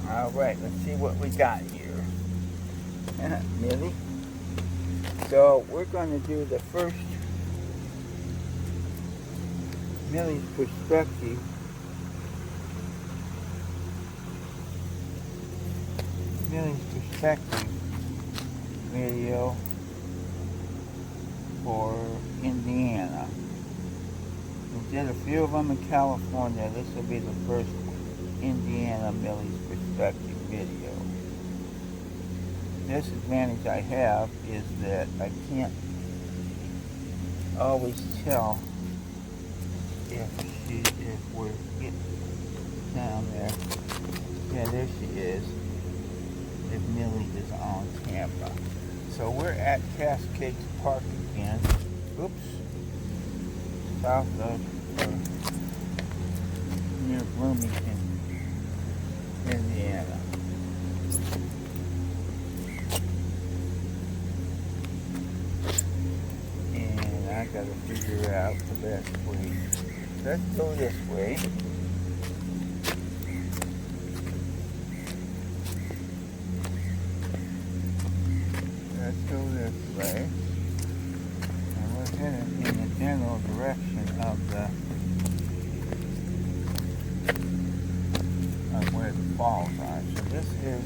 Alright, let's see what we got here. Millie. So we're going to do the first Millie's perspective. Millie's perspective video for Indiana. We did a few of them in California. This will be the first Indiana Millie's perspective video. The disadvantage I have is that I can't always tell if we're getting down there. Yeah, there she is. If Millie is on camera. So we're at Cascades Park again. Oops. South of near Bloomington, Indiana. And I gotta figure out the best way. Let's go this way. Let's go this way. And we're heading in the general direction of where the falls are. So this is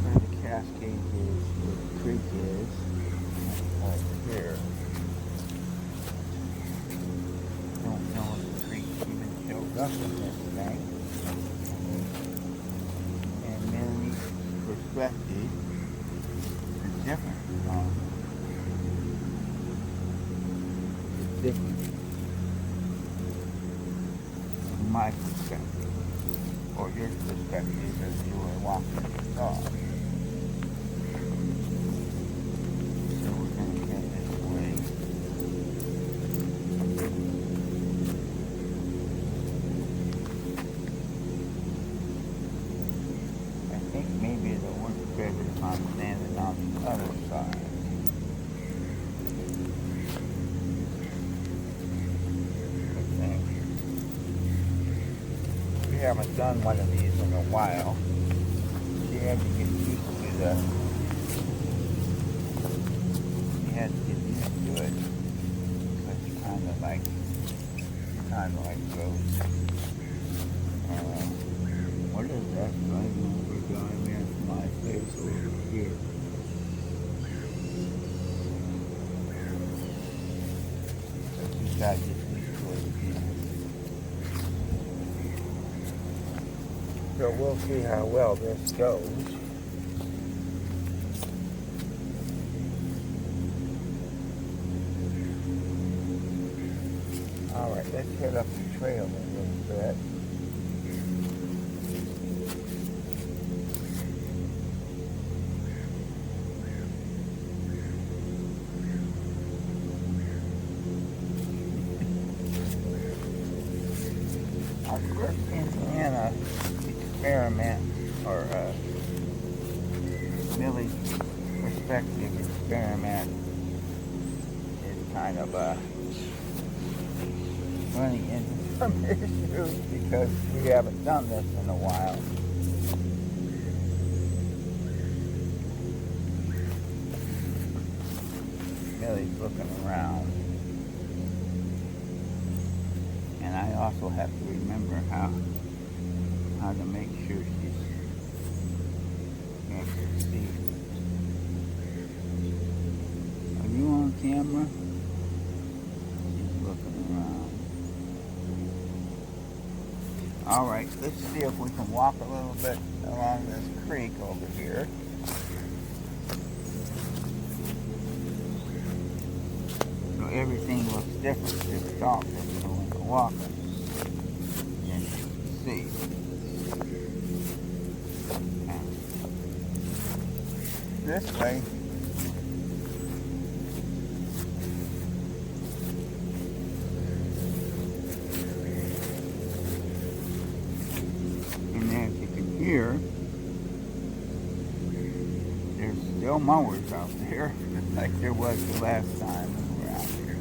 where the Cascades is, where the creek is, right here. Don't know if the creek even shows up in this thing. And Millie's perspective is different. It's different from my perspective, or your perspective as you were walking the dog. So we're going to get this way. I think maybe it'll work better if I'm standing on the other side. We haven't done one of these in a while. You had to get used to the. You had to get used to it. It's kind of like goes. What is that driving over guy man from my face over here? You got to get used to it again. So we'll see how well this goes. Alright, let's head up the trail a little bit. Our first Indiana experiment, or Millie's perspective experiment, is kind of running into some issues because we haven't done this in a while. Millie's looking around, and I also have to remember how to make sure she's able to see. Are you on camera? She's looking around. Alright, let's see if we can walk a little bit along this creek over here. So everything looks different to the dog that's doing the walking. And you can see. This way, and as you can hear, there's still mowers out there, like there was the last time we were out here.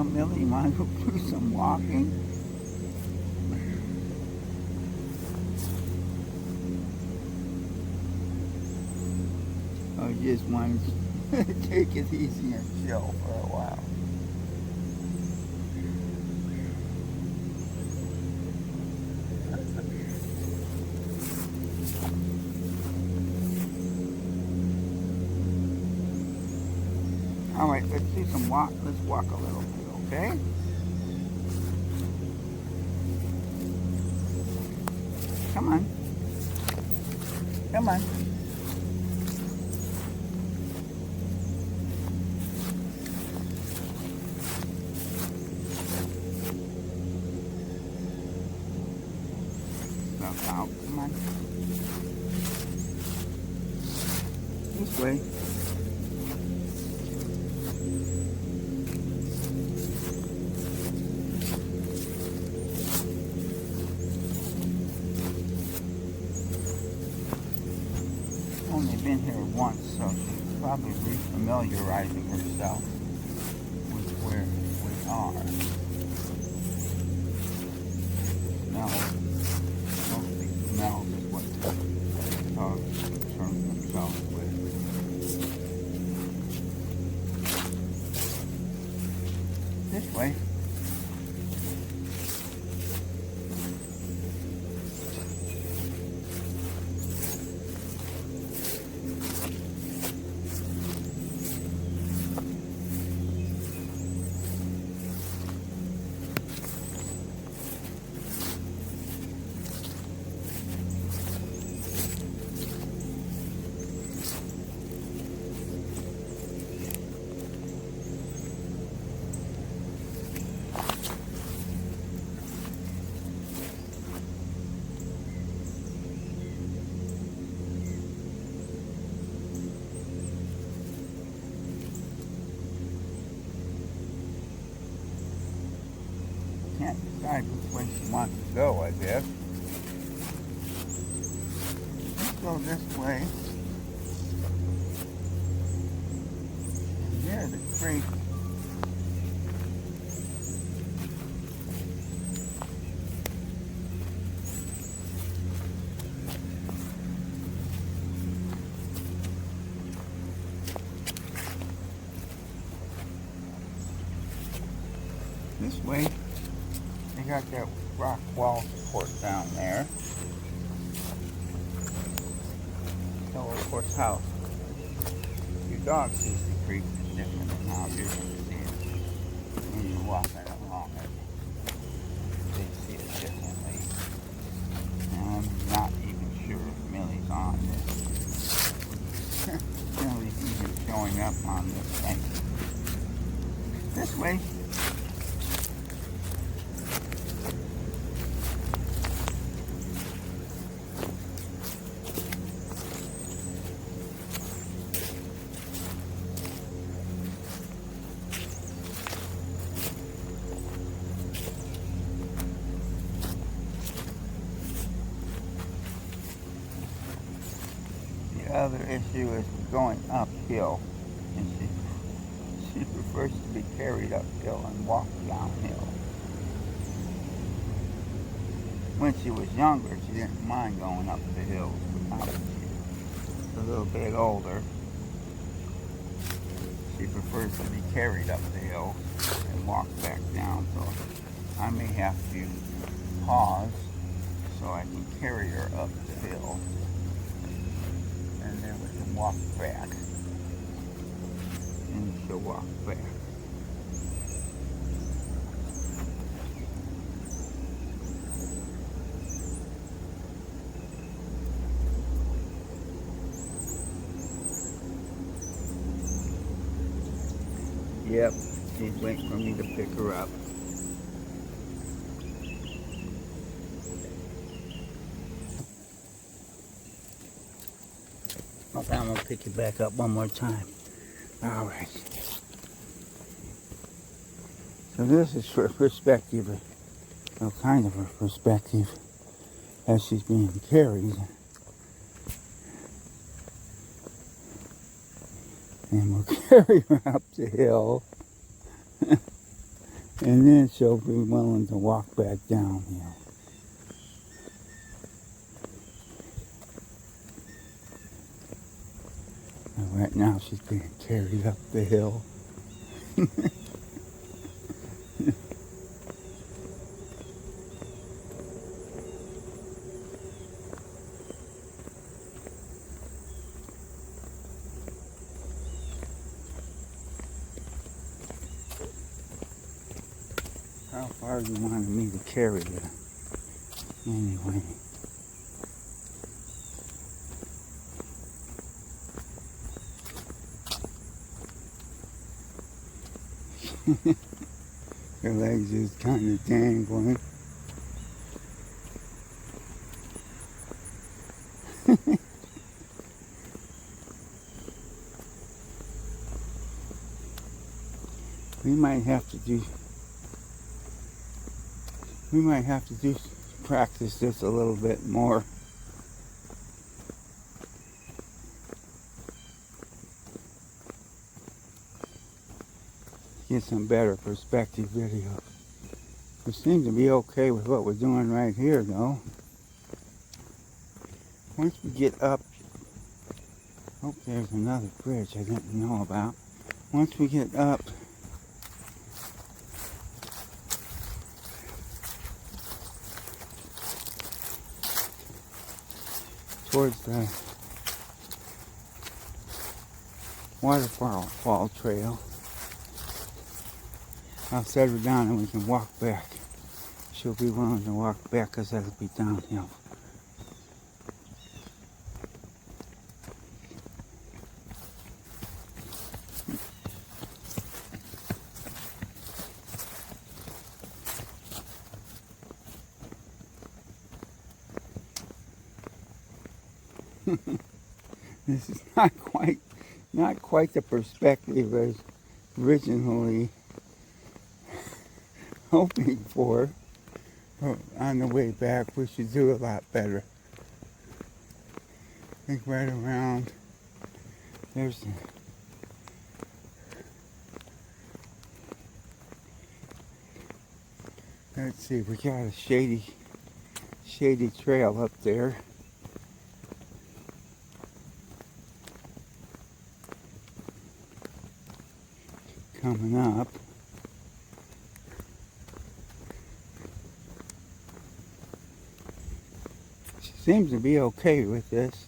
Well, Millie, you want to do some walking? Or just want to take it easy and chill for a while? All right, let's do some walk. Let's walk a little bit, okay? Come on. Come on. Stuff out. Come on. This way. Only been here once, so she's probably refamiliarizing herself with where we are. Mostly smells is what dogs concern themselves with. This way. Can't decide which way she wants to go, I guess. Let's go this way. And there's the creek. This way. They got that rock wall support down there. So of course how your dog sees the creek is different than how you're going to see it when you're walking along it. They see it differently. And I'm not even sure if Millie's on this. Millie's even showing up on this thing. This way. The other issue is going uphill, and she prefers to be carried uphill and walk downhill. When she was younger, she didn't mind going up the hills, but now that she's a little bit older, she prefers to be carried up the hill and walk back down. So I may have to pause so I can carry her up the hill. And then we can walk back. And she'll walk back. Yep, she's waiting for me to pick her up. Okay, I'm gonna pick you back up one more time. All right. So this is for perspective, kind of a perspective as she's being carried. And we'll carry her up the hill. And then she'll be willing to walk back downhill. And right now she's being carried up the hill. How far do you want me to carry you? Anyway. Your legs is kind of dangling. We might have to do practice this a little bit more. Get some better perspective video. We seem to be okay with what we're doing right here though. Once we get up, oh, there's another bridge I didn't know about. Once we get up towards the waterfall trail, I'll set her down and we can walk back. She'll be willing to walk back because that'll be downhill. This is not quite the perspective I was originally hoping for. But on the way back, we should do a lot better. I think right around there's let's see, we got a shady trail up there. Coming up. She seems to be okay with this.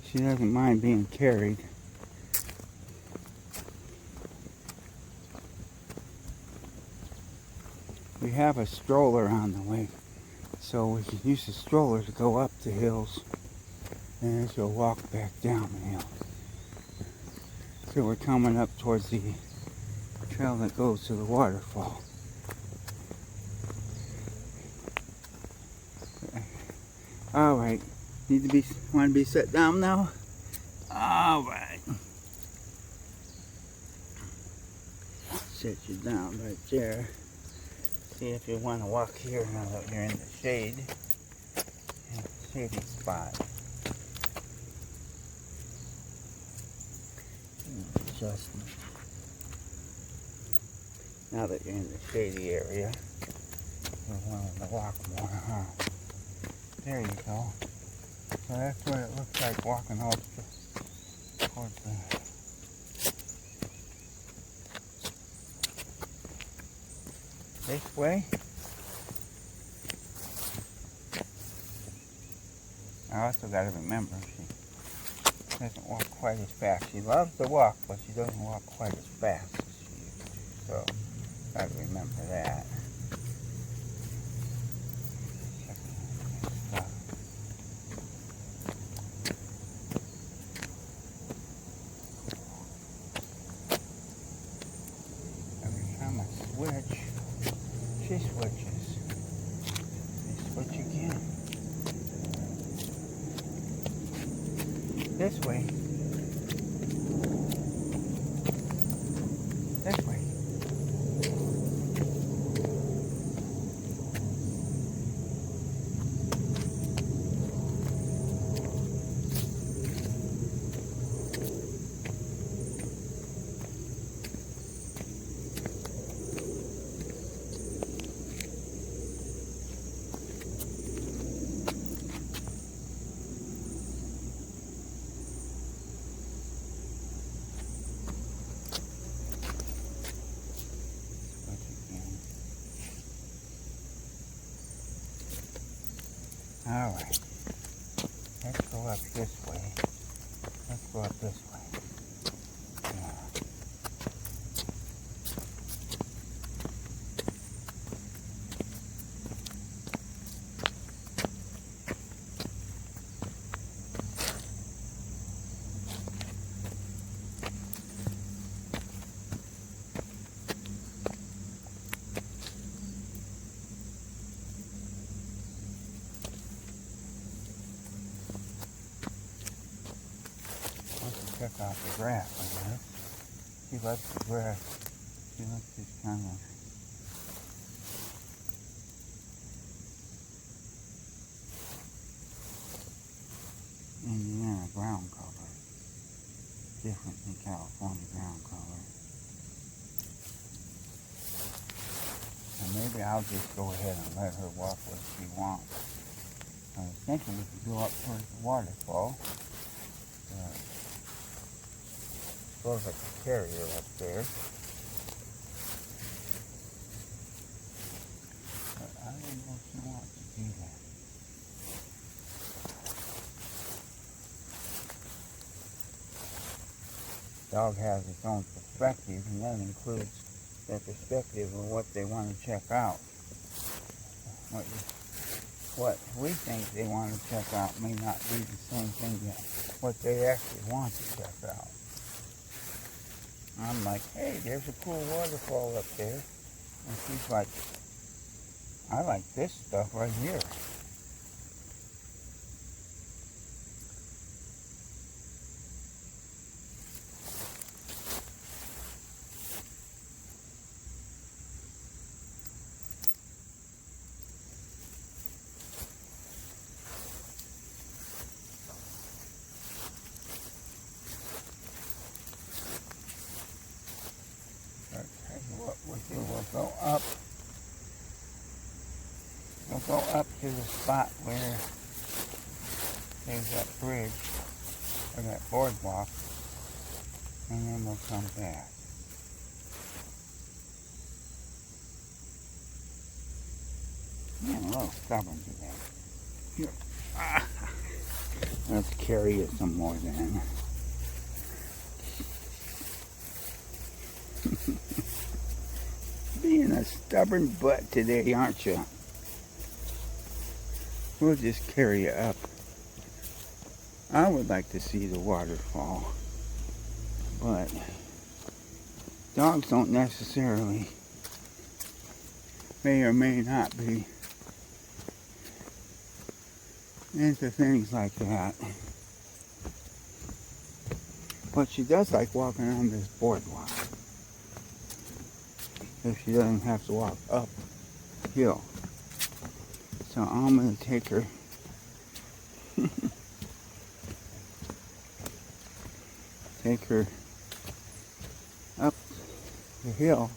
She doesn't mind being carried. We have a stroller on the way, so we can use the stroller to go up the hills and then she'll walk back down the hill. So we're coming up towards the trail that goes to the waterfall. All right, want to be set down now? All right. Set you down right there. See if you want to walk here now that you're in the shade. Shady spot. Adjustment. Now that you're in the shady area, you're willing to walk more, huh? There you go. So that's what it looks like walking up towards the... This way. I also got to remember, she doesn't walk quite as fast. She loves to walk, but she doesn't walk quite as fast as she used to. So, got to remember that. Every time I switch, she switches. They switch again. This way. This way. Alright. Let's go up this way. Let's go up this way. Yeah. Check out the grass, I guess. He likes the grass. He likes this kind of... Indiana brown color. Different than California brown color. And maybe I'll just go ahead and let her walk what she wants. I was thinking we could go up towards the waterfall. Suppose I could carry her up there. But I don't know if she wants to do that. Dog has its own perspective, and that includes their perspective of what they want to check out. What we think they want to check out may not be the same thing that what they actually want to check out. I'm like, hey, there's a cool waterfall up there. And she's like, I like this stuff right here. We'll go up to the spot where there's that bridge or that boardwalk, and then we'll come back. Man, a little stubborn today. Here. Let's carry it some more then. Being a stubborn butt today, aren't you? We'll just carry it up. I would like to see the waterfall, but dogs don't necessarily, may or may not be into things like that. But she does like walking on this boardwalk. If she doesn't have to walk uphill. So I'm going to take her up the hill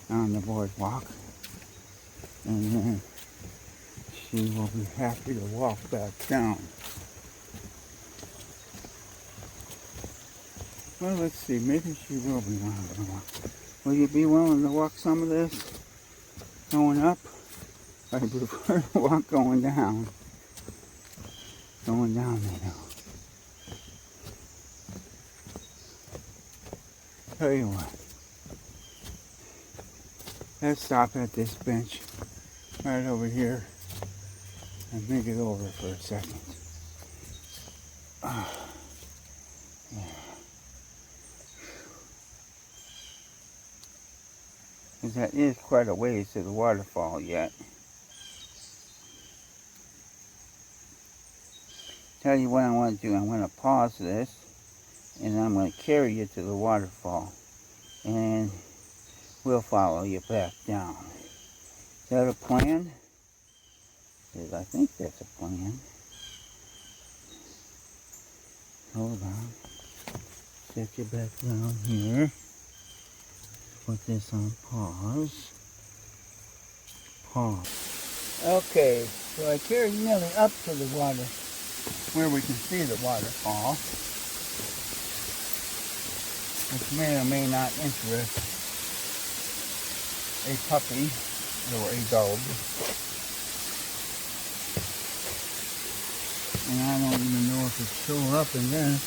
on the boardwalk, and then she will be happy to walk back down. Well, let's see, maybe she will be willing to walk. Will you be willing to walk some of this going up? I prefer to walk going down. Going down the hill. Tell you what. Let's stop at this bench right over here and think it over for a second. Yeah. Because that is quite a ways to the waterfall yet. Tell you what I want to do. I'm going to pause this and I'm going to carry you to the waterfall, and we'll follow you back down. Is that a plan? Because I think that's a plan. Hold on. Set you back down here. Put this on pause. Pause. Okay, so I carried Millie up to the water where we can see the waterfall, which may or may not interest a puppy or a dog. And I don't even know if it's still up in this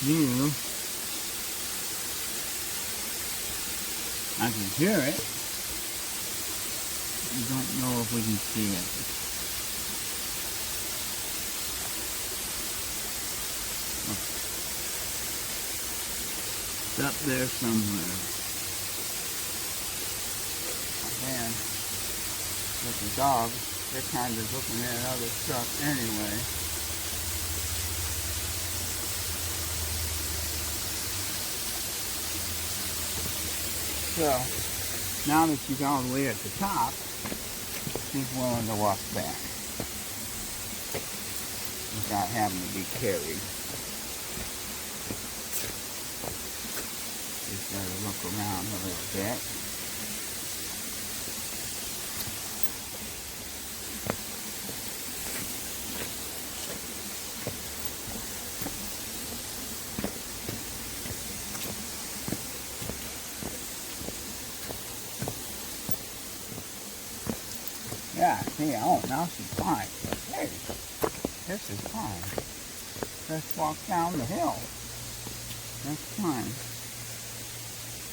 view. I can hear it. I don't know if we can see it. It's up there somewhere. And with the dogs, they're kind of looking at other stuff anyway. So, now that she's all the way at the top, she's willing to walk back without having to be carried. Just gotta look around a little bit. Yeah, see, oh, now she's fine. Hey, this is fine. Let's walk down the hill. That's fine.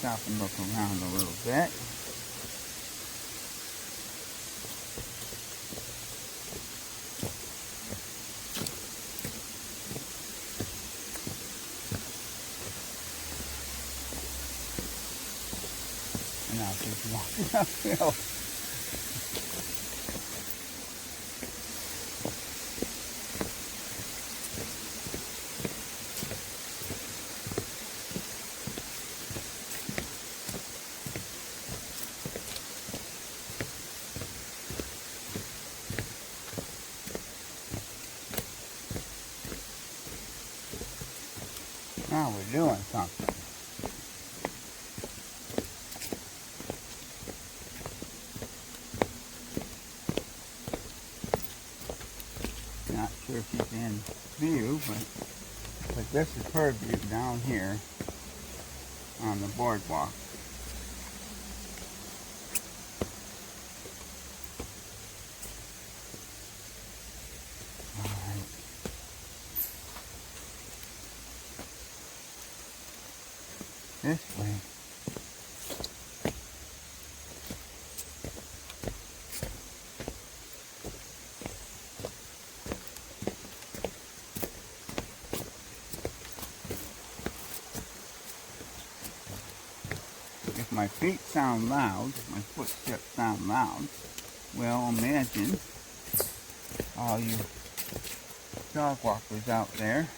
Stop and look around a little bit. And now she's walking uphill. Now we're doing something. Not sure if she's in view, but this is her view down here on the boardwalk. This way. If my feet sound loud, my footsteps sound loud, well, imagine all you dog walkers out there.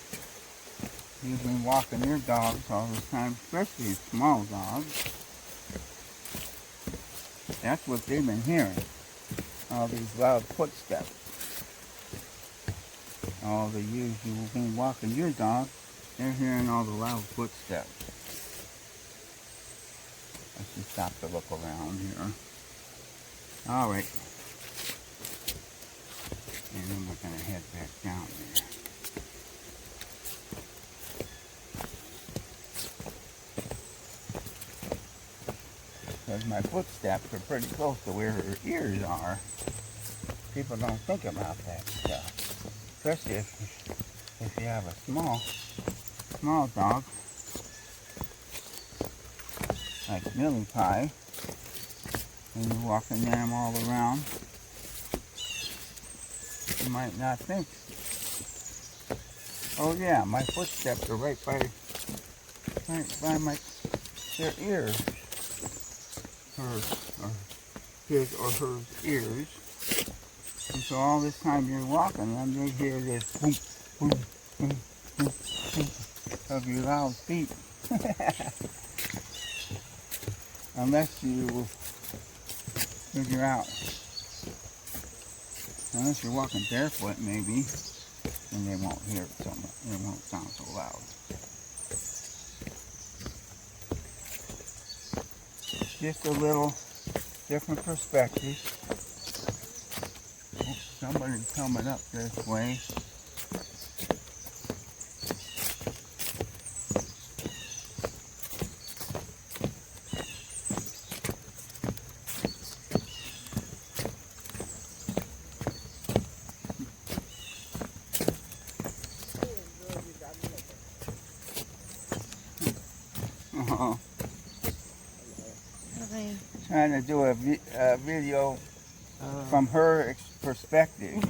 You've been walking your dogs all the time, especially small dogs. That's what they've been hearing. All these loud footsteps. All the years you've been walking your dog, they're hearing all the loud footsteps. Let's just stop to look around here. Alright. And then we're going to head back down there. Because my footsteps are pretty close to where her ears are. People don't think about that stuff. Especially if you have a small dog, like Milli-Pie, and you're walking them all around, you might not think, oh yeah, my footsteps are right by their ears. His or her ears. And so all this time you're walking them, they hear this boom, boom, boom, boom, boom of your loud feet. Unless you figure out, unless you're walking barefoot maybe, then they won't hear it so much, it won't sound so loud. Just a little different perspective. Oh, somebody's coming up this way. trying to do a video from her perspective.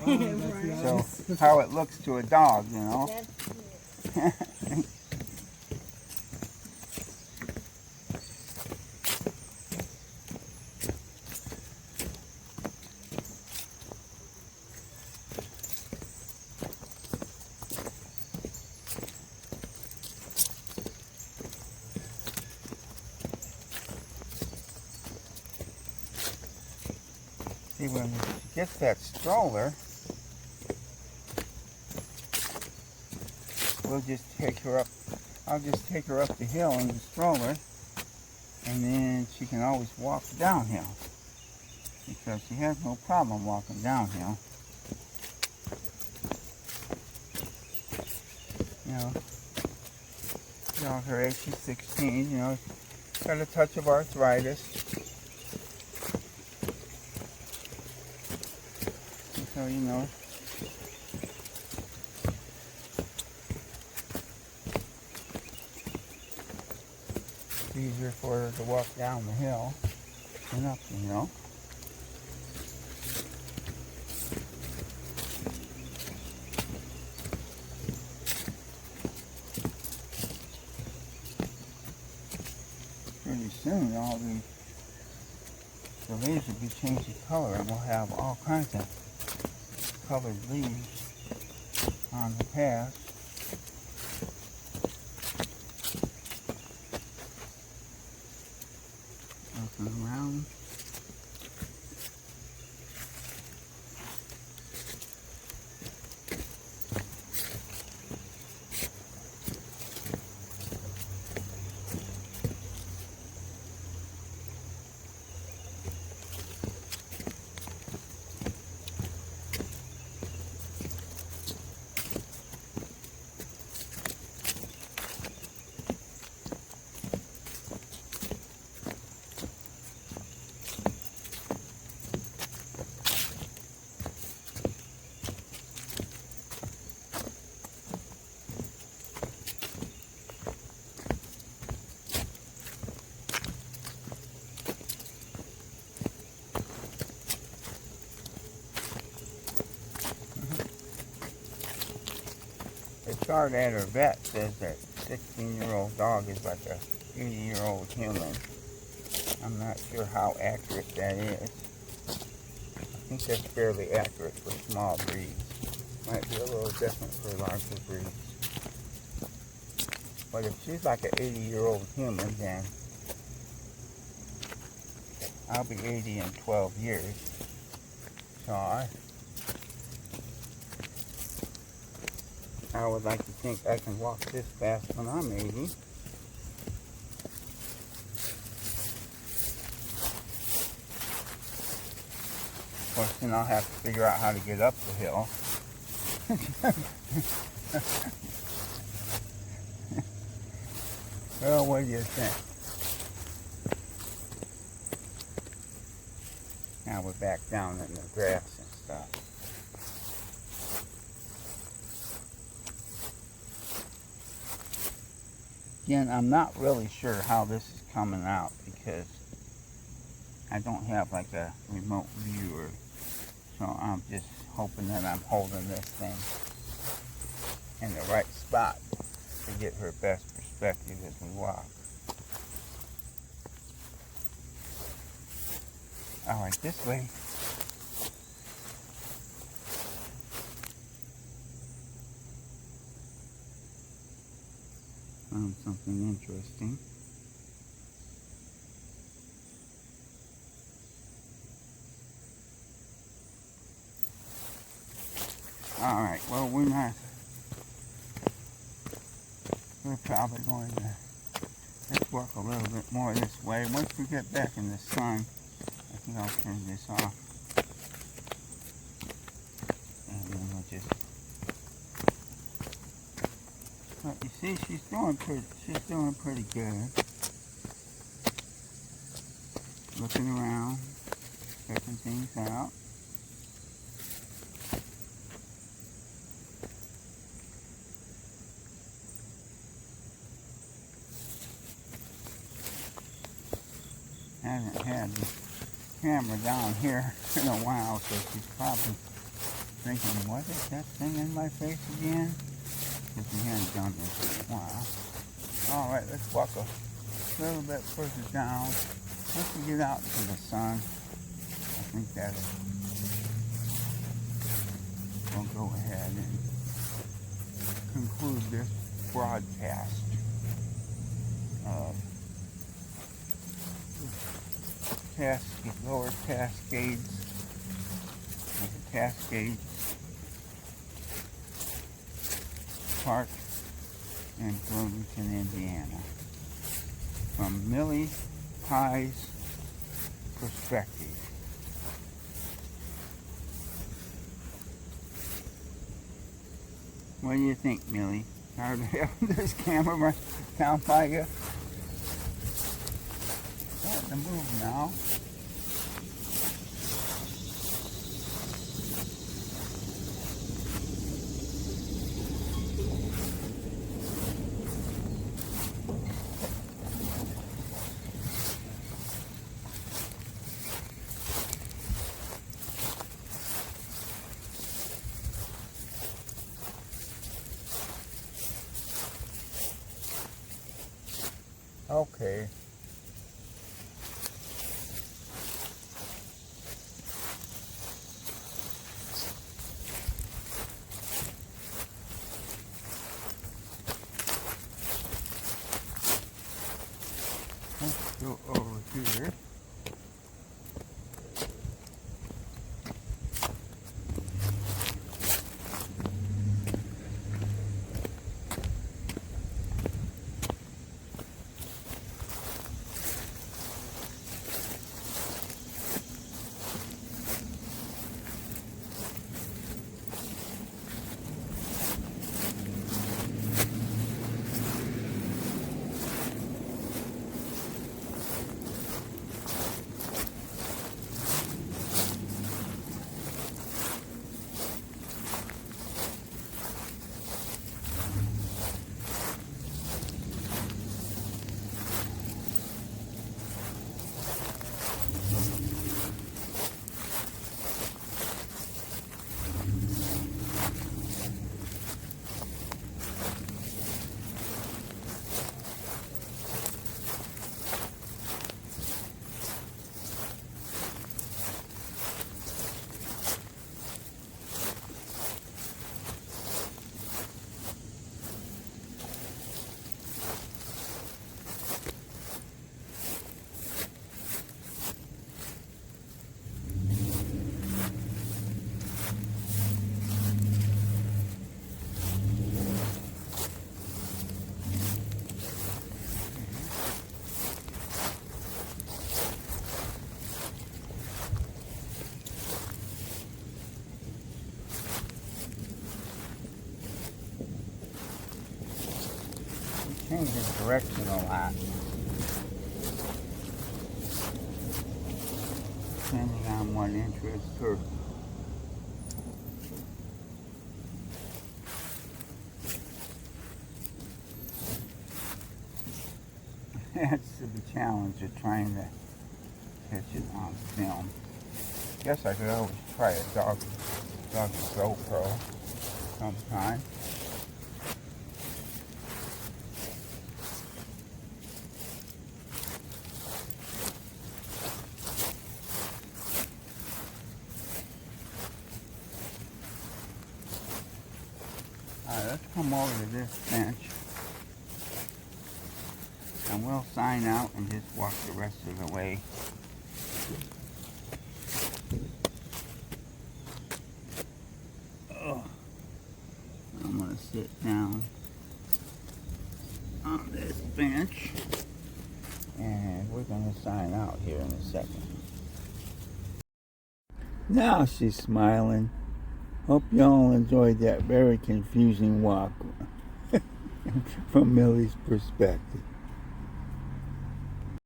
So how it looks to a dog, you know. See, when she gets that stroller, we'll just take her up. I'll just take her up the hill in the stroller, and then she can always walk downhill because she has no problem walking downhill. You know, her age is 16. You know, got a touch of arthritis. So, you know, it's easier for her to walk down the hill than up the hill. Pretty soon, all the leaves will be changing color, and we'll have all kinds of colored leaves on the path. Looking around. The chart at her vet says that 16-year-old dog is like a 80-year-old human. I'm not sure how accurate that is. I think that's fairly accurate for small breeds. Might be a little different for larger breeds. But if she's like an 80-year-old human, then I'll be 80 in 12 years. So I would like to think I can walk this fast when I'm 80. Of course, then I'll have to figure out how to get up the hill. Well, what do you think? Now we're back down in the grass and stuff. Again, I'm not really sure how this is coming out because I don't have like a remote viewer. So I'm just hoping that I'm holding this thing in the right spot to get her best perspective as we walk. Alright, this way. Found something interesting. Alright, well we're probably going to, let's walk a little bit more this way. Once we get back in the sun, I think I'll turn this off. And then we'll just, but you see, she's doing pretty good. Looking around, checking things out. Hasn't had the camera down here in a while, so she's probably thinking, what is that thing in my face again? Because we hadn't done this in a while. Alright, let's walk a little bit further down. Once we get out to the sun, I think that we'll go ahead and conclude this broadcast of Lower Cascades, the Cascades Park in Bloomington, Indiana, from Milli-Pie's perspective. What do you think, Millie? Hard to have this camera down by you? Starting to move now. Okay. Let's go over here. Changes direction a lot, depending on what interests her. That's the challenge of trying to catch it on film. Guess I could always try a dog GoPro sometime. Alright, let's come over to this bench and we'll sign out and just walk the rest of the way. Oh, I'm going to sit down on this bench and we're going to sign out here in a second. Now she's smiling. Hope y'all enjoyed that very confusing walk from Millie's perspective.